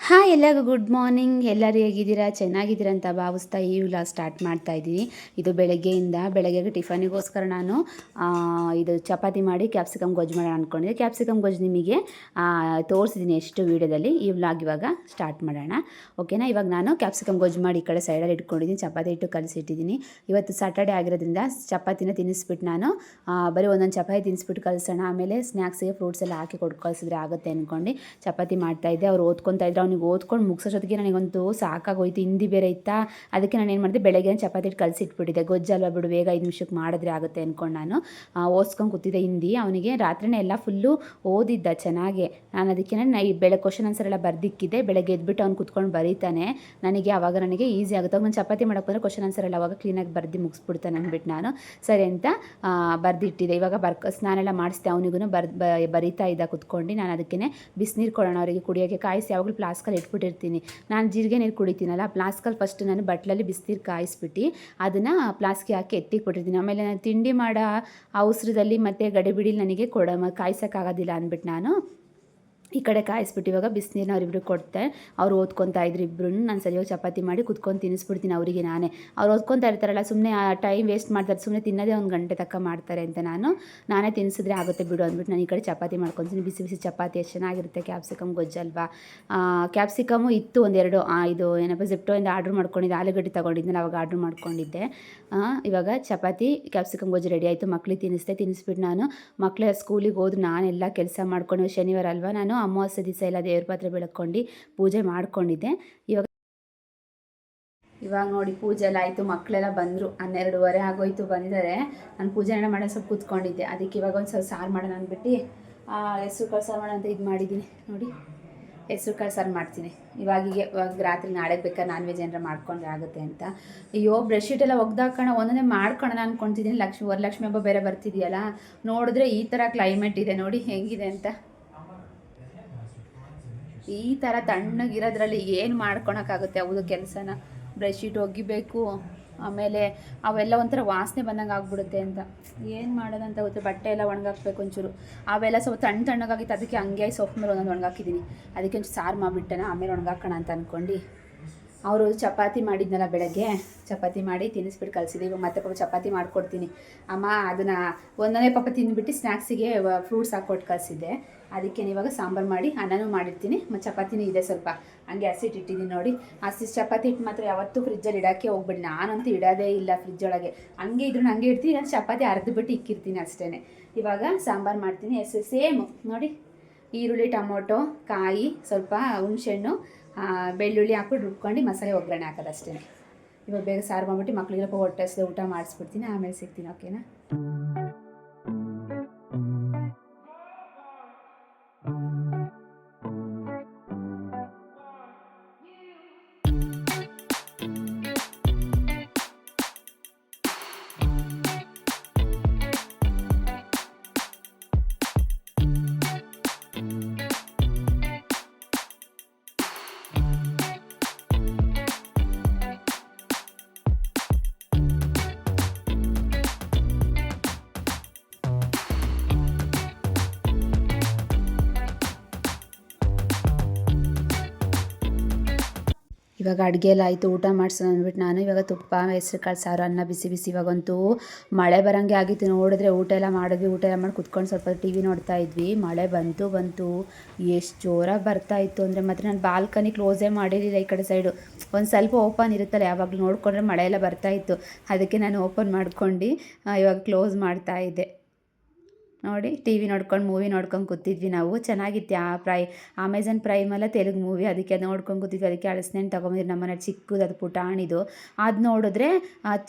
Hi ಎಲ್ಲರಿಗೂ good morning. ಎಲ್ಲರೂ ಹೇಗಿದ್ದೀರಾ? ಚೆನ್ನಾಗಿದ್ದೀರಾ ಅಂತ ಭಾವಿಸ್ತಾ ಈ ವ್ಲಾಗ್ ಸ್ಟಾರ್ಟ್ ಮಾಡ್ತಾ ಇದ್ದೀನಿ. ಇದು ಬೆಳಗ್ಗೆ ಟಿಫನಿಗೋಸ್ಕರ ನಾನು ಇದು ಚಪಾತಿ ಮಾಡಿ ಕ್ಯಾಪ್ಸಿಕಮ್ ಗೊಜ್ಜು ಮಾಡೋಣ ಅಂದ್ಕೊಂಡಿದ್ದೆ. ಕ್ಯಾಪ್ಸಿಕಮ್ ಗೊಜ್ಜು ನಿಮಗೆ ತೋರಿಸಿದ್ದೀನಿ ಎಷ್ಟು ವೀಡಿಯೋದಲ್ಲಿ. ಈ ವ್ಲಾಗ್ ಇವಾಗ ಸ್ಟಾರ್ಟ್ ಮಾಡೋಣ, ಓಕೆನಾ? ಇವಾಗ ನಾನು ಕ್ಯಾಪ್ಸಿಕಮ್ ಗೊಜ್ಜು ಮಾಡಿ ಈ ಕಡೆ ಸೈಡಲ್ಲಿ ಇಟ್ಕೊಂಡಿದ್ದೀನಿ. ಚಪಾತಿ ಹಿಟ್ಟು ಕಲಿಸಿಟ್ಟಿದ್ದೀನಿ. ಇವತ್ತು ಸಾಟರ್ಡೆ ಆಗಿರೋದ್ರಿಂದ ಚಪಾತಿನ ತಿನ್ನಿಸ್ಬಿಟ್ಟು ನಾನು ಬರೀ ಒಂದೊಂದು ಚಪಾತಿ ತಿನ್ನಿಸ್ಬಿಟ್ಟು ಕಲಿಸೋಣ, ಆಮೇಲೆ ಸ್ನ್ಯಾಕ್ಸಿಗೆ ಫ್ರೂಟ್ಸ್ ಎಲ್ಲ ಹಾಕಿ ಕೊಟ್ಟು ಕಳಿಸಿದ್ರೆ ಆಗುತ್ತೆ ಅಂದ್ಕೊಂಡು ಚಪಾತಿ ಮಾಡ್ತಾಯಿದ್ದೆ. ಅವ್ರು ಓದ್ಕೊತಾ ಇದ್ರು. ಅವ್ನಿಗೆ ಓದ್ಕೊಂಡು ಮುಗಿಸೋಷ್ಟೊತ್ತಿಗೆ ನನಗೊಂದು ಸಾಕಾಗೋಯ್ತು. ಹಿಂದಿ ಬೇರೆ ಇತ್ತಾ, ಅದಕ್ಕೆ ನಾನು ಏನು ಮಾಡಿದೆ, ಬೆಳಗ್ಗೆ ಚಪಾತಿ ಹಿಟ್ಟು ಕಲಿಸಿಟ್ಬಿಟ್ಟಿದ್ದೆ. ಗೊಜ್ಜಲ್ವ ಬಿಡು, ಬೇಗ 5 ನಿಮಿಷಕ್ಕೆ ಮಾಡಿದ್ರೆ ಆಗುತ್ತೆ ಅಂದ್ಕೊಂಡು ನಾನು ಓದ್ಸ್ಕೊಂಡು ಕೂತಿದ್ದೆ. ಹಿಂದಿ ಅವನಿಗೆ ರಾತ್ರಿನೇ ಎಲ್ಲ ಫುಲ್ಲು ಓದಿದ್ದ ಚೆನ್ನಾಗೆ. ನಾನು ಅದಕ್ಕೆ ಬೆಳಗ್ಗೆ ಕ್ವಶನ್ ಆನ್ಸರ್ ಎಲ್ಲ ಬರ್ದಿಕ್ಕಿದ್ದೆ. ಬೆಳಗ್ಗೆ ಎದ್ಬಿಟ್ಟು ಅವ್ನು ಕೂತ್ಕೊಂಡು ಬರೀತಾನೆ. ನನಗೆ ಈಸಿ ಆಗುತ್ತೆ. ನಾನು ಚಪಾತಿ ಮಾಡೋಕೆ ಬಂದರೆ ಕ್ವಶನ್ ಆನ್ಸರ್ ಎಲ್ಲ ಅವಾಗ ಕ್ಲೀನಾಗಿ ಬರ್ದು ಮುಗಿಸ್ಬಿಡ್ತಾನೆ ಅಂದ್ಬಿಟ್ಟು ನಾನು ಸರಿ ಅಂತ ಬರ್ದಿಟ್ಟಿದ್ದೆ. ಇವಾಗ ಸ್ನಾನ ಎಲ್ಲ ಮಾಡಿಸ್ದೆ. ಅವನಿಗೂ ಬರೀತಾ ಇದ್ದ ಕೂತ್ಕೊಂಡು. ನಾನು ಅದಕ್ಕೆ ಬಿಸಿನೀರು ಕೊಡೋಣ ಅವರಿಗೆ ಕುಡಿಯೋಕ್ಕೆ ಕಾಯಿಸಿ ಯಾವಾಗಲೂ ಫ್ಲಾಸ್ಕಲ್ಲಿ ಇಟ್ಬಿಟ್ಟಿರ್ತೀನಿ. ನಾನು ಜೀರಿಗೆ ನೀರು ಕುಡಿತೀನಲ್ಲ, ಫ್ಲಾಸ್ಕಲ್ಲಿ ಫಸ್ಟ್ ನಾನು ಬಟ್ಲಲ್ಲಿ ಬಿಸಿನೀರು ಕಾಯಿಸ್ಬಿಟ್ಟು ಅದನ್ನು ಫ್ಲಾಸ್ಕಿಗೆ ಹಾಕಿ ಎತ್ತಿಕೊಟ್ಟಿರ್ತೀನಿ. ಆಮೇಲೆ ನಾನು ತಿಂಡಿ ಮಾಡೋ ಅವಸರದಲ್ಲಿ ಮತ್ತು ಗಡಿಬಿಡಿಲಿ ನನಗೆ ಕಾಯಿಸೋಕ್ಕಾಗೋದಿಲ್ಲ ಅಂದ್ಬಿಟ್ಟು ನಾನು ಈ ಕಡೆ ಕಾಯಿಸ್ಬಿಟ್ಟು ಇವಾಗ ಬಿಸಿನೀರನ್ನ ಅವರಿಬ್ರು ಕೊಡ್ತೆ. ಅವ್ರು ಓದ್ಕೊತಾ ಇದ್ರು ಇಬ್ಬರು. ನಾನು ಸರಿಯಾಗಿ ಚಪಾತಿ ಮಾಡಿ ಕುತ್ಕೊಂಡು ತಿನ್ನಿಸ್ಬಿಡ್ತೀನಿ ಅವರಿಗೆ ನಾನೇ. ಅವ್ರು ಓದ್ಕೊತಾ ಇರ್ತಾರಲ್ಲ, ಸುಮ್ಮನೆ ಟೈಮ್ ವೇಸ್ಟ್ ಮಾಡ್ತಾರೆ, ಸುಮ್ಮನೆ ತಿನ್ನೋದೇ 1 ಗಂಟೆ ತನಕ ಮಾಡ್ತಾರೆ ಅಂತ ನಾನೇ ತಿನ್ನಿಸಿದ್ರೆ ಆಗುತ್ತೆ ಬಿಡು ಅಂದ್ಬಿಟ್ಟು ನಾನು ಈ ಕಡೆ ಚಪಾತಿ ಮಾಡ್ಕೊತೀನಿ. ಬಿಸಿ ಬಿಸಿ ಚಪಾತಿ ಎಷ್ಟು ಚೆನ್ನಾಗಿರುತ್ತೆ. ಕ್ಯಾಪ್ಸಿಕಮ್ ಗೊಜ್ಜಲ್ವಾ. ಕ್ಯಾಪ್ಸಿಕಮು ಇತ್ತು ಒಂದೆರಡು. ಇದು ಏನಪ್ಪ ಜಿಪ್ಟೋಯಿಂದ ಆರ್ಡ್ರ್ ಮಾಡ್ಕೊಂಡಿದ್ದೆ. ಆಲೂಗಡ್ಡೆ ತೊಗೊಂಡಿದ್ದೆ, ಅವಾಗ ಆರ್ಡ್ರ್ ಮಾಡ್ಕೊಂಡಿದ್ದೆ. ಇವಾಗ ಚಪಾತಿ ಕ್ಯಾಪ್ಸಿಕಮ್ ಗೊಜ್ಜು ರೆಡಿ ಆಯಿತು. ಮಕ್ಳಿಗೆ ತಿನ್ನಿಸ್ಬಿಟ್ಟು ನಾನು ಮಕ್ಕಳ ಸ್ಕೂಲಿಗೆ ಹೋದ್ರು. ನಾನೆಲ್ಲ ಕೆಲಸ ಮಾಡ್ಕೊಂಡು, ಶನಿವಾರ ಅಲ್ವಾ, ನಾನು ಅಮಾವಾಸ್ಯೆ ದಿವಸ ಎಲ್ಲ ದೇವ್ರ ಪಾತ್ರೆ ಬೆಳಕೊಂಡು ಪೂಜೆ ಮಾಡ್ಕೊಂಡಿದ್ದೆ. ಇವಾಗ ನೋಡಿ ಪೂಜೆ ಎಲ್ಲ ಆಯಿತು. ಮಕ್ಕಳೆಲ್ಲ ಬಂದರು. 12:30 ಆಗೋಯ್ತು, ಬಂದಿದ್ದಾರೆ. ನಾನು ಪೂಜೆ ಎಲ್ಲ ಮಾಡೋ ಸ್ವಲ್ಪ ಕೂತ್ಕೊಂಡಿದ್ದೆ. ಅದಕ್ಕೆ ಇವಾಗ ಒಂದು ಸ್ವಲ್ಪ ಸಾರು ಮಾಡೋಣ ಅಂದ್ಬಿಟ್ಟು ಹೆಸ್ರು ಕಾಳು ಸಾರು ಮಾಡೋಣ ಅಂತ ಇದು ಮಾಡಿದ್ದೀನಿ ನೋಡಿ. ಹೆಸ್ರು ಕಾಳು ಸಾರು ಮಾಡ್ತೀನಿ ಇವಾಗ ರಾತ್ರಿ ನಾಳೆಗೆ ಬೇಕಾದ್ರೆ ನಾನ್ ವೆಜ್ ಏನಾರ ಮಾಡ್ಕೊಂಡ್ರೆ ಆಗುತ್ತೆ ಅಂತ. ಅಯ್ಯೋ ಬ್ರೆಡ್ಶೀಟ್ ಎಲ್ಲ ಒಗ್ದಾಕೋಣ, ಒಂದೊಂದೇ ಮಾಡ್ಕೊಳ್ಳೋಣ ಅಂದ್ಕೊತಿದ್ದೀನಿ. ವರಲಕ್ಷ್ಮಿ ಹಬ್ಬ ಬೇರೆ ಬರ್ತಿದೆಯಲ್ಲ, ನೋಡಿದ್ರೆ ಈ ಥರ ಕ್ಲೈಮೇಟ್ ಇದೆ ನೋಡಿ ಹೆಂಗಿದೆ ಅಂತ. ಈ ಥರ ತಣ್ಣಗಿರೋದ್ರಲ್ಲಿ ಏನು ಮಾಡ್ಕೊಳಕ್ಕಾಗುತ್ತೆ ಹೌದು ಕೆಲಸನ. ಬ್ರೆಡ್ಶೀಟ್ ಒಗಿಬೇಕು, ಆಮೇಲೆ ಅವೆಲ್ಲ ಒಂಥರ ವಾಸನೆ ಬಂದಂಗೆ ಆಗ್ಬಿಡುತ್ತೆ ಅಂತ. ಏನು ಮಾಡೋದಂತ ಗೊತ್ತು. ಬಟ್ಟೆ ಎಲ್ಲ ಒಣಗಾಕ್ಬೇಕು ಒಂಚೂರು. ಅವೆಲ್ಲ ಸ್ವಲ್ಪ ತಣ್ಣಗಾಗಿತ್ತು, ಅದಕ್ಕೆ ಹಂಗೆ ಸೊಪ್ಪು ಮೇಲೆ ಒಂದೊಂದು ಒಣಗಾಕಿದ್ದೀನಿ. ಅದಕ್ಕೆ ಒಂಚೂರು ಸಾರು ಮಾಡಿಬಿಟ್ಟೆನ, ಆಮೇಲೆ ಒಣಗಾಕೋಣ ಅಂತ ಅಂದ್ಕೊಂಡು. ಅವರು ಚಪಾತಿ ಮಾಡಿದ್ನಲ್ಲ ಬೆಳಗ್ಗೆ, ಚಪಾತಿ ಮಾಡಿ ತಿನ್ನಿಸ್ಬಿಟ್ಟು ಕಲಿಸಿದೆ. ಇವಾಗ ಮತ್ತೆ ಪಾಪ ಚಪಾತಿ ಮಾಡಿಕೊಡ್ತೀನಿ. ಅಮ್ಮ ಅದನ್ನು ಒಂದೊಂದೇ ಪಾಪ ತಿಂದುಬಿಟ್ಟು ಸ್ನ್ಯಾಕ್ಸಿಗೆ ಫ್ರೂಟ್ಸ್ ಹಾಕ್ಕೊಟ್ಟು ಕಲಿಸಿದ್ದೆ. ಅದಕ್ಕೆ ಇವಾಗ ಸಾಂಬಾರು ಮಾಡಿ ಅನ್ನನೂ ಮಾಡಿರ್ತೀನಿ. ಮತ್ತು ಚಪಾತಿನೂ ಇದೆ ಸ್ವಲ್ಪ, ಹಂಗೆ ಹಸಿಟ್ಟು ಇಟ್ಟಿದ್ದೀನಿ ನೋಡಿ. ಚಪಾತಿ ಹಿಟ್ಟು ಮಾತ್ರ ಯಾವತ್ತೂ ಫ್ರಿಜ್ಜಲ್ಲಿ ಇಡೋಕ್ಕೆ ಹೋಗ್ಬಿಡಿ. ನಾನಂತೂ ಇಡೋದೇ ಇಲ್ಲ ಫ್ರಿಜ್ಜೊಳಗೆ. ಹಂಗೆ ಇದ್ರೂ ಹಂಗೆ ಇಡ್ತೀನಿ. ನಾನು ಚಪಾತಿ ಅರ್ಧಬಿಟ್ಟು ಇಕ್ಕಿರ್ತೀನಿ ಅಷ್ಟೇ. ಇವಾಗ ಸಾಂಬಾರು ಮಾಡ್ತೀನಿ. ಸೇಮ್ ನೋಡಿ, ಈರುಳ್ಳಿ, ಟೊಮೊಟೊ, ಕಾಯಿ, ಸ್ವಲ್ಪ ಹುಣಸೆಹಣ್ಣು, ಬೆಳ್ಳುಳ್ಳಿ ಹಾಕ್ಬಿಟ್ಟು ರುಬ್ಕೊಂಡು ಮಸಾಲೆ ಒಗ್ಗರಣೆ ಹಾಕೋದಷ್ಟೇ. ಇವಾಗ ಬೇಗ ಸಾರು ಮಾಡ್ಬಿಟ್ಟು ಮಕ್ಳಿಗೆ ಹೊಟ್ಟೆ ಹಸಿದ ಊಟ ಮಾಡಿಸ್ಬಿಡ್ತೀನಿ. ಆಮೇಲೆ ಸಿಗ್ತೀನಿ, ಓಕೆನಾ? ಇವಾಗ ಅಡುಗೆ ಎಲ್ಲ ಆಯಿತು. ಊಟ ಮಾಡಿಸೋಣ ಅಂದ್ಬಿಟ್ಟು ನಾನು ಇವಾಗ ತುಪ್ಪ, ಹೆಸ್ರು ಕಾಳು ಸಾರು, ಅನ್ನ ಬಿಸಿ ಬಿಸಿ. ಇವಾಗಂತೂ ಮಳೆ ಬರೋಂಗೆ ಆಗಿತ್ತು. ನೋಡಿದ್ರೆ ಊಟ ಎಲ್ಲ ಮಾಡಿ ಕುತ್ಕೊಂಡು ಸ್ವಲ್ಪ ಟಿ ವಿ ನೋಡ್ತಾ ಇದ್ವಿ. ಮಳೆ ಬಂತು ಎಷ್ಟು ಜೋರಾಗಿ ಬರ್ತಾಯಿತ್ತು ಅಂದರೆ ಮಾತ್ರ. ನಾನು ಬಾಲ್ಕನಿ ಕ್ಲೋಸೇ ಮಾಡಿರಲಿಲ್ಲ. ಈ ಕಡೆ ಸೈಡು ಒಂದು ಸ್ವಲ್ಪ ಓಪನ್ ಇರುತ್ತಲ್ಲ, ಯಾವಾಗಲೂ ನೋಡಿಕೊಂಡ್ರೆ ಮಳೆ ಎಲ್ಲ ಬರ್ತಾಯಿತ್ತು. ಅದಕ್ಕೆ ನಾನು ಓಪನ್ ಮಾಡ್ಕೊಂಡು ಇವಾಗ ಕ್ಲೋಸ್ ಮಾಡ್ತಾಯಿದ್ದೆ ನೋಡಿ. ಟಿ ವಿ ನೋಡ್ಕೊಂಡು ಮೂವಿ ನೋಡ್ಕೊಂಡು ಕೂತಿದ್ವಿ ನಾವು. ಚೆನ್ನಾಗಿತ್ತು. ಅಮೆಝಾನ್ ಪ್ರೈಮಲ್ಲ ತೆಲುಗು ಮೂವಿ, ಅದಕ್ಕೆ ಅದು ನೋಡ್ಕೊಂಡು ಕೂತಿದ್ವಿ. ಅದಕ್ಕೆ ಅಳಸನೇನು ತೊಗೊಂಬಂದಿದ್ದು ನಮ್ಮನೆ, ಚಿಕ್ಕದು, ಅದು ಪುಟಾಣಿದು. ಅದು ನೋಡಿದ್ರೆ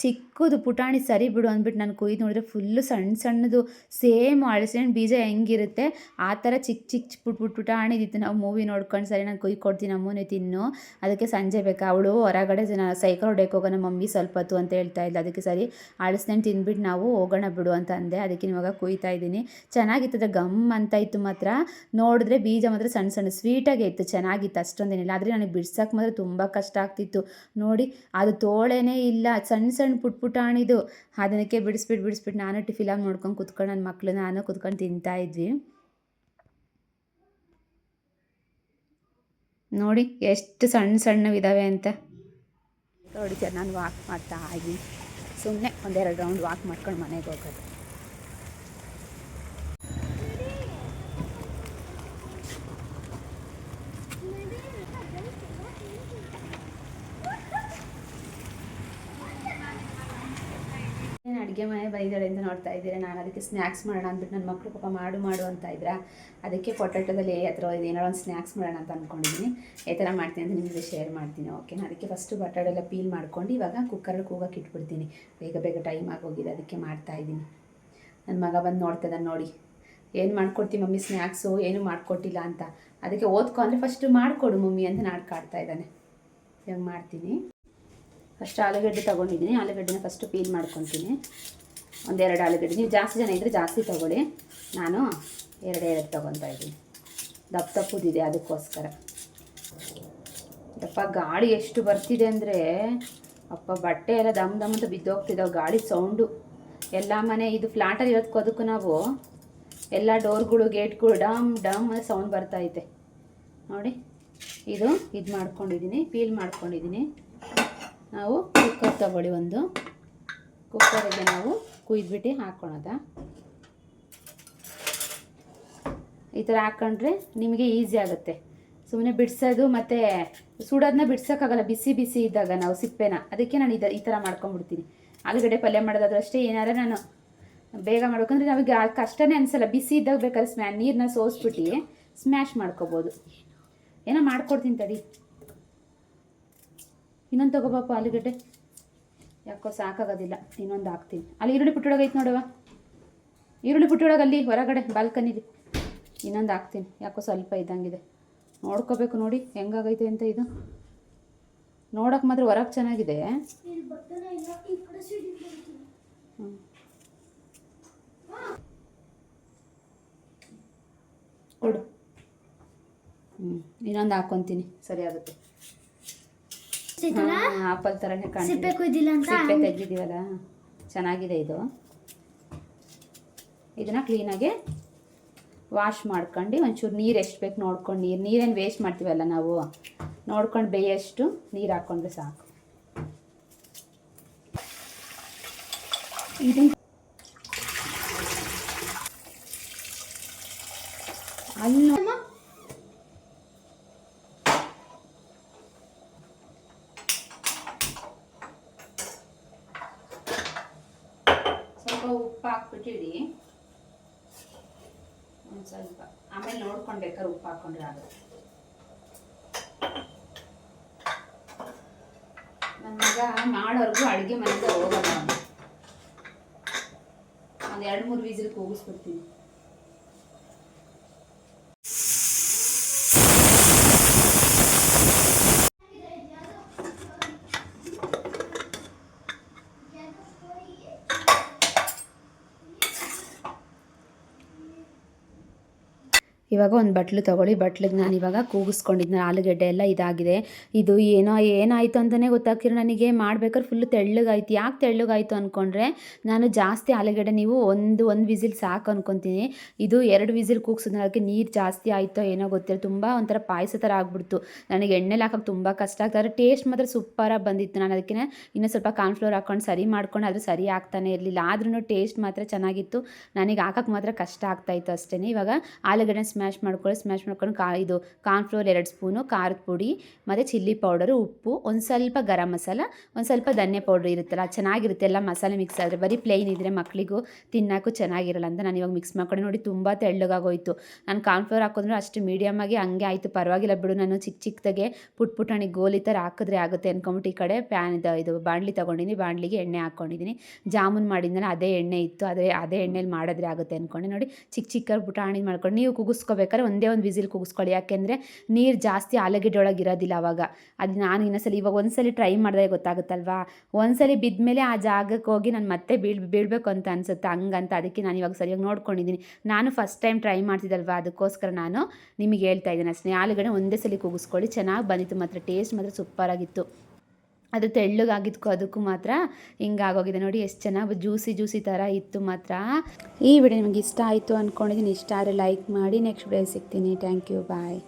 ಚಿಕ್ಕದು ಪುಟಾಣಿ ಸರಿ ಬಿಡು ಅಂದ್ಬಿಟ್ಟು ನಾನು ಕೊಯ್ದು ನೋಡಿದ್ರೆ ಫುಲ್ಲು ಸಣ್ಣದು. ಸೇಮ್ ಅಳಸನೇನು ಬೀಜ ಹೆಂಗಿರುತ್ತೆ ಆ ಥರ ಚಿಕ್ಕ ಪುಟಾಣಿದಿತ್ತು. ನಾವು ಮೂವಿ ನೋಡ್ಕೊಂಡು ಸರಿ ನಾನು ಕೊಯ್ದು ಕೊಡ್ತೀನಿ ಅಮ್ಮನೇ ತಿನ್ನು, ಅದಕ್ಕೆ ಸಂಜೆ ಬೇಕಾ, ಅವಳು ಹೊರಗಡೆ ಸೈಕಲ್ ಹೊಡೆಯೋಕೆ ಹೋಗೋಣ ಮಮ್ಮಿ ಸ್ವಲ್ಪ ಹೊತ್ತು ಅಂತ ಹೇಳ್ತಾ ಇದ್ಲು. ಅದಕ್ಕೆ ಸರಿ ಅಳಸನೇನು ತಿಂದ್ಬಿಟ್ಟು ನಾವು ಹೋಗೋಣ ಬಿಡು ಅಂತ ಅಂದೆ. ಅದಕ್ಕೆ ಇವಾಗ ಕೊಯ್ತಾ ಇದ್ದೀನಿ. ಚೆನ್ನಾಗಿತ್ತು. ಗಮ್ ಅಂತ ಇತ್ತು ಮಾತ್ರ. ನೋಡಿದ್ರೆ ಬೀಜ ಮಾತ್ರ ಸಣ್ಣ ಸ್ವೀಟಾಗೇ ಇತ್ತು. ಚೆನ್ನಾಗಿತ್ತು, ಅಷ್ಟೊಂದೇನಿಲ್ಲ. ಆದರೆ ನನಗೆ ಬಿಡ್ಸೋಕೆ ಮಾತ್ರ ತುಂಬ ಕಷ್ಟ ಆಗ್ತಿತ್ತು ನೋಡಿ. ಅದು ತೋಳೇನೇ ಇಲ್ಲ, ಸಣ್ಣ ಪುಟಾಣಿದು. ಅದಕ್ಕೆ ಬಿಡಿಸ್ಬಿಟ್ಟು ನಾನು ಫಿಲಮ್ ನೋಡ್ಕೊಂಡು ಕುತ್ಕೊಂಡು ನನ್ನ ಮಕ್ಕಳು ನಾನು ಕುತ್ಕೊಂಡು ತಿಂತಾಯಿದ್ವಿ. ನೋಡಿ ಎಷ್ಟು ಸಣ್ಣ ಸಣ್ಣವಿದ್ದಾವೆ ಅಂತ ನೋಡಿ. ನಾನು ವಾಕ್ ಮಾಡ್ತಾ ಇದ್ದೀನಿ, ಸುಮ್ಮನೆ ಒಂದೆರಡು ರೌಂಡ್ ವಾಕ್ ಮಾಡ್ಕೊಂಡು ಮನೆಗೆ ಹೋಗೋದು. ಏನು ಅಡುಗೆ ಮನೆ ಬಂದಿದ್ದಾಳೆ ಅಂತ ನೋಡ್ತಾ ಇದ್ದೀರಾ. ನಾನು ಅದಕ್ಕೆ ಸ್ನ್ಯಾಕ್ಸ್ ಮಾಡೋಣ ಅಂದ್ಬಿಟ್ಟು ನನ್ನ ಮಕ್ಕಳು ಪಾಪ ಮಾಡು ಅಂತ ಇದ್ರ, ಅದಕ್ಕೆ ಪೊಟ್ಯಾಟೋದಲ್ಲಿ ಅಥವಾ ಏನಾರೋ ಒಂದು ಸ್ನ್ಯಾಕ್ಸ್ ಮಾಡೋಣ ಅಂತ ಅಂದ್ಕೊಂಡಿದ್ದೀನಿ. ಯಾವ ಥರ ಮಾಡ್ತೀನಿ ಅಂತ ನಿಮಗೆ ಶೇರ್ ಮಾಡ್ತೀನಿ, ಓಕೆನಾ. ಅದಕ್ಕೆ ಫಸ್ಟು ಬಟಾಟೆ ಎಲ್ಲ ಪೀಲ್ ಮಾಡ್ಕೊಂಡು ಇವಾಗ ಕುಕ್ಕರಲ್ಲಿ ಕೂಗಕ್ಕೆ ಇಟ್ಬಿಡ್ತೀನಿ. ಬೇಗ ಟೈಮ್ ಆಗೋಗಿದೆ, ಅದಕ್ಕೆ ಮಾಡ್ತಾಯಿದ್ದೀನಿ. ನನ್ನ ಮಗ ಬಂದು ನೋಡ್ತಿದ್ದಾನೆ ನೋಡಿ, ಏನು ಮಾಡ್ಕೊಡ್ತೀನಿ ಮಮ್ಮಿ ಸ್ನ್ಯಾಕ್ಸು, ಏನು ಮಾಡಿಕೊಟ್ಟಿಲ್ಲ ಅಂತ. ಅದಕ್ಕೆ ಓದ್ಕೊ ಅಂದರೆ ಫಸ್ಟು ಮಾಡಿಕೊಡು ಮಮ್ಮಿ ಅಂತ ನಾಡ್ಕಾಡ್ತಾ ಇದ್ದಾನೆ. ಇವಾಗ ಮಾಡ್ತೀನಿ. ಫಸ್ಟ್ ಆಲೂಗಡ್ಡೆ ತೊಗೊಂಡಿದ್ದೀನಿ. ಆಲೂಗಡ್ಡೆನ ಫಸ್ಟು ಪೀಲ್ ಮಾಡ್ಕೊತೀನಿ. ಒಂದೆರಡು ಆಲೂಗಡ್ಡೆ, ನೀವು ಜಾಸ್ತಿ ಜನ ಇದ್ದರೆ ಜಾಸ್ತಿ ತೊಗೊಳ್ಳಿ. ನಾನು ಎರಡು ತೊಗೊತಾ ಇದ್ದೀನಿ. ದಪ್ಪುದಿದೆ ಅದಕ್ಕೋಸ್ಕರ. ಯಪ್ಪ ಗಾಳಿ ಎಷ್ಟು ಬರ್ತಿದೆ ಅಂದರೆ ಅಪ್ಪ, ಬಟ್ಟೆ ಎಲ್ಲ ದಮ್ ಅಂತ ಬಿದ್ದೋಗ್ತಿದ್ದಾವೆ ಗಾಳಿ ಸೌಂಡು. ಎಲ್ಲ ಮನೆ ಇದು ಫ್ಲ್ಯಾಟಲ್ಲಿ ಇರೋದಕ್ಕೂ ನಾವು ಎಲ್ಲ ಡೋರ್ಗಳು ಗೇಟ್ಗಳು ಡಮ್ ಸೌಂಡ್ ಬರ್ತಾಯಿದೆ ನೋಡಿ. ಇದು ಮಾಡ್ಕೊಂಡಿದ್ದೀನಿ, ಪೀಲ್ ಮಾಡ್ಕೊಂಡಿದ್ದೀನಿ. ನಾವು ಕುಕ್ಕರ್ ತಗೊಳ್ಳಿ, ಒಂದು ಕುಕ್ಕರಿಗೆ ನಾವು ಕುಯ್ದುಬಿಟ್ಟು ಹಾಕ್ಕೊಳೋದ. ಈ ಥರ ಹಾಕ್ಕೊಂಡ್ರೆ ನಿಮಗೆ ಈಸಿ ಆಗುತ್ತೆ. ಸುಮ್ಮನೆ ಬಿಡಿಸೋದು ಮತ್ತು ಸುಡೋದನ್ನ ಬಿಡ್ಸೋಕ್ಕಾಗಲ್ಲ ಬಿಸಿ ಇದ್ದಾಗ ನಾವು ಸಿಪ್ಪೆನ. ಅದಕ್ಕೆ ನಾನು ಈ ಥರ ಮಾಡ್ಕೊಂಡ್ಬಿಡ್ತೀನಿ. ಆಲೂಗಡ್ಡೆ ಪಲ್ಯ ಮಾಡೋದಾದ್ರೂ ಅಷ್ಟೇ, ಏನಾರ ನಾನು ಬೇಗ ಮಾಡ್ಬೇಕಂದ್ರೆ ನಮಗೆ ಕಷ್ಟನೇ ಅನಿಸಲ್ಲ. ಬಿಸಿ ಇದ್ದಾಗ ಬೇಕಾದ್ರೆ ನೀರನ್ನ ಸೋಸ್ಬಿಟ್ಟು ಸ್ಮ್ಯಾಶ್ ಮಾಡ್ಕೊಬೋದು. ಏನೋ ಮಾಡ್ಕೊಡ್ತೀನಿ ತಡಿ. ಇನ್ನೊಂದು ತೊಗೋಬಾಪ ಆಲೂಗಡ್ಡೆ, ಯಾಕೋ ಸಾಕಾಗೋದಿಲ್ಲ, ಇನ್ನೊಂದು ಹಾಕ್ತೀನಿ. ಅಲ್ಲಿ ಈರುಳ್ಳಿ ಪುಟ್ಟೊಳಗೈತೆ ನೋಡುವ, ಈರುಳ್ಳಿ ಪುಟ್ಟೊಳಗೆ ಅಲ್ಲಿ ಹೊರಗಡೆ ಬಾಲ್ಕನಿಲಿ ಇನ್ನೊಂದು ಹಾಕ್ತೀನಿ. ಯಾಕೋ ಸ್ವಲ್ಪ ಇದ್ದಂಗಿದೆ, ನೋಡ್ಕೋಬೇಕು ನೋಡಿ ಹೆಂಗಾಗೈತೆ ಅಂತ. ಇದು ನೋಡೋಕೆ ಮಾತ್ರ ಹೊರಗೆ ಚೆನ್ನಾಗಿದೆ. ಕೊಡು. ಇನ್ನೊಂದು ಹಾಕ್ಕೊತೀನಿ, ಸರಿ ಆಗುತ್ತೆ. ಆಪಲ್ ಥರನೇ ಕಾಣ್ತಿದೆ, ಸಿಪ್ಪೆ ತೆಗ್ದಿದ್ದೀವಲ್ಲ, ಚೆನ್ನಾಗಿದೆ ಇದು. ಇದನ್ನು ಕ್ಲೀನಾಗೆ ವಾಶ್ ಮಾಡ್ಕೊಂಡು ಒಂಚೂರು ನೀರು ಎಷ್ಟು ಬೇಕು ನೋಡ್ಕೊಂಡು, ನೀರೇನು ವೇಸ್ಟ್ ಮಾಡ್ತೀವಲ್ಲ ನಾವು, ನೋಡ್ಕೊಂಡು ಬೇಯಷ್ಟು ನೀರು ಹಾಕ್ಕೊಂಡ್ರೆ ಸಾಕು. ಇದನ್ನು ಅಲ್ಲಿ ಸ್ವಲ್ಪ ಉಪ್ಪು ಹಾಕ್ಬಿಟ್ಟಿಡಿ, ಒಂದು ಸ್ವಲ್ಪ. ಆಮೇಲೆ ನೋಡ್ಕೊಂಡು ಬೇಕಾದ್ರೆ ಉಪ್ಪು ಹಾಕ್ಕೊಂಡ್ರೆ ಆಗುತ್ತೆ. ನನ್ನ ಮಗ ಮಾಡೋರ್ಗು ಅಡುಗೆ ಮನೆಯಿಂದ ಹೋಗಲ್ಲ, ಒಂದು 2-3 ವಿಸಿಲ್ ಕೂಗಿಸ್ಬಿಡ್ತೀನಿ. ಇವಾಗ ಒಂದು ಬಟ್ಲು ತೊಗೊಳ್ಳಿ. ಬಟ್ಲಿಗೆ ನಾನು ಇವಾಗ ಕೂಗಿಸ್ಕೊಂಡಿದ್ದೆ. ಆಲೂಗಡ್ಡೆ ಎಲ್ಲ ಇದಾಗಿದೆ. ಇದು ಏನಾಯಿತು ಅಂತಲೇ ಗೊತ್ತಾಗ್ತಿರೋ ನನಗೆ. ಮಾಡ್ಬೇಕಾದ್ರೆ ಫುಲ್ಲು ತೆಳ್ಳಗಾಯ್ತು. ಯಾಕೆ ತೆಳ್ಳಗಾಯಿತು ಅಂದ್ಕೊಂಡ್ರೆ, ನಾನು ಜಾಸ್ತಿ ಆಲೂಗಡ್ಡೆ, ನೀವು ಒಂದು ವಿಸಿಲ್ ಸಾಕು ಅಂದ್ಕೊತೀನಿ. ಇದು 2 ವಿಸಿಲ್ ಕೂಗ್ಸಿದ್ರೆ ಅದಕ್ಕೆ ನೀರು ಜಾಸ್ತಿ ಆಯಿತೋ ಏನೋ ಗೊತ್ತಿಲ್ಲ, ತುಂಬ ಒಂಥರ ಪಾಯಸ ಥರ ಆಗ್ಬಿಡ್ತು. ನನಗೆ ಎಣ್ಣೆಲಿ ಹಾಕೋಕ್ಕೆ ತುಂಬ ಕಷ್ಟ ಆಗ್ತದೆ. ಟೇಸ್ಟ್ ಮಾತ್ರ ಸೂಪರಾಗಿ ಬಂದಿತ್ತು. ನಾನು ಅದಕ್ಕೆ ಇನ್ನೂ ಸ್ವಲ್ಪ ಕಾರ್ನ್ಫ್ಲೋರ್ ಹಾಕ್ಕೊಂಡು ಸರಿ ಮಾಡ್ಕೊಂಡು, ಅದು ಸರಿ ಆಗ್ತಾನೆ ಇರಲಿಲ್ಲ. ಆದ್ರೂ ಟೇಸ್ಟ್ ಮಾತ್ರ ಚೆನ್ನಾಗಿತ್ತು. ನನಗೆ ಹಾಕೋಕ್ಕೆ ಮಾತ್ರ ಕಷ್ಟ ಆಗ್ತಾಯಿತ್ತು ಅಷ್ಟೇ. ಇವಾಗ ಆಲೂಗಡ್ಡೆ ಸ್ಮ್ಯಾಶ್ ಮಾಡ್ಕೊಂಡು ಇದು ಕಾರ್ನ್ಫ್ಲೋರ್ 2 ಸ್ಪೂನು, ಖಾರದ ಪುಡಿ ಮತ್ತು ಚಿಲ್ಲಿ ಪೌಡರು, ಉಪ್ಪು, ಒಂದು ಸ್ವಲ್ಪ ಗರಂ ಮಸಾಲ, ಒಂದು ಸ್ವಲ್ಪ ಧನ್ಯ ಪೌಡ್ರ್ ಇರುತ್ತಲ್ಲ, ಚೆನ್ನಾಗಿರುತ್ತೆ. ಎಲ್ಲ ಮಸಾಲೆ ಮಿಕ್ಸ್ ಆದರೆ ಬರೀ ಪ್ಲೇನ್ ಇದ್ದರೆ ಮಕ್ಕಳಿಗೂ ತಿನ್ನೋಕ್ಕೂ ಚೆನ್ನಾಗಿರಲ್ಲ ಅಂತ ನಾನು ಇವಾಗ ಮಿಕ್ಸ್ ಮಾಡ್ಕೊಂಡು ನೋಡಿ ತುಂಬ ತೆಳ್ಳಗಾಗೋಯ್ತು. ನಾನು ಕಾರ್ನ್ಫ್ಲೋರ್ ಹಾಕಿದ್ರೆ ಅಷ್ಟು ಮೀಡಿಯಮಾಗಿ ಹಂಗೆ ಆಯಿತು, ಪರವಾಗಿಲ್ಲ ಬಿಡು. ನಾನು ಚಿಕ್ಕದಾಗೆ ಪುಟ್ಟಣಿಗೆ ಗೋಲಿ ಥರ ಹಾಕಿದ್ರೆ ಆಗುತ್ತೆ ಅಂದ್ಕೊಂಬಿಟ್ಟು ಈ ಕಡೆ ಇದು ಬಾಣಲಿ ತೊಗೊಂಡಿದ್ದೀನಿ. ಬಾಣಲಿಗೆ ಎಣ್ಣೆ ಹಾಕ್ಕೊಂಡಿದ್ದೀನಿ. ಜಾಮೂನ್ ಮಾಡಿದ್ನಲ್ಲ ಅದೇ ಎಣ್ಣೆ ಇತ್ತು, ಅದೇ ಎಣ್ಣೆಲಿ ಮಾಡಿದ್ರೆ ಆಗುತ್ತೆ ಅಂದ್ಕೊಂಡು ನೋಡಿ ಚಿಕ್ಕ ಪುಟಾಣಿ ಮಾಡ್ಕೊಂಡು. ನೀವು ಕೂಗಿಸ್ಕೋಬೇಕಾದ್ರೆ ಒಂದೇ ಒಂದು ವಿಸಿಲ್ ಕೂಗಿಸ್ಕೊಳ್ಳಿ, ಯಾಕೆಂದರೆ ನೀರು ಜಾಸ್ತಿ ಆಲೂಗಡ್ಡೆ ಒಳಗೆ ಇರೋದಿಲ್ಲ ಅವಾಗ. ಅದು ನಾನು ಇನ್ನೊಂದ್ಸಲಿ ಇವಾಗ ಒಂದ್ಸಲಿ ಟ್ರೈ ಮಾಡಿದ್ರೆ ಗೊತ್ತಾಗುತ್ತಲ್ವಾ. ಒಂದ್ಸಲಿ ಬಿದ್ಮೇಲೆ ಆ ಜಾಗಕ್ಕೆ ಹೋಗಿ ನಾನು ಮತ್ತೆ ಬೀಳಬೇಕು ಅಂತ ಅನಿಸುತ್ತೆ, ಹಂಗಂತ. ಅದಕ್ಕೆ ನಾನು ಇವಾಗ ಸರಿಯಾಗಿ ನೋಡ್ಕೊಂಡಿದ್ದೀನಿ. ನಾನು ಫಸ್ಟ್ ಟೈಮ್ ಟ್ರೈ ಮಾಡ್ತಿದ್ದಲ್ವಾ, ಅದಕ್ಕೋಸ್ಕರ ನಾನು ನಿಮಗೆ ಹೇಳ್ತಾ ಇದ್ದೀನಿ ಅಷ್ಟೇ. ಆಲೂಗಡ್ಡೆ ಒಂದೇ ಸಲ ಕೂಗಿಸ್ಕೊಳ್ಳಿ, ಚೆನ್ನಾಗಿ ಬಂದಿತ್ತು ಮಾತ್ರ. ಟೇಸ್ಟ್ ಮಾತ್ರ ಸೂಪರಾಗಿತ್ತು. ಅದು ತೆಳ್ಳಗಾಗಿದ್ದಕ್ಕೂ ಅದಕ್ಕೂ ಮಾತ್ರ ಹಿಂಗಾಗೋಗಿದೆ ನೋಡಿ, ಎಷ್ಟು ಚೆನ್ನಾಗಿ ಜ್ಯೂಸಿ ಥರ ಇತ್ತು ಮಾತ್ರ. ಈ ವಿಡಿಯೋ ನಿಮಗೆ ಇಷ್ಟ ಆಯಿತು ಅಂದ್ಕೊಂಡಿದ್ದೀನಿ. ಇಷ್ಟ ಆದರೆ ಲೈಕ್ ಮಾಡಿ. ನೆಕ್ಸ್ಟ್ ವಿಡಿಯೋ ಸಿಗ್ತೀನಿ. Thank you, bye.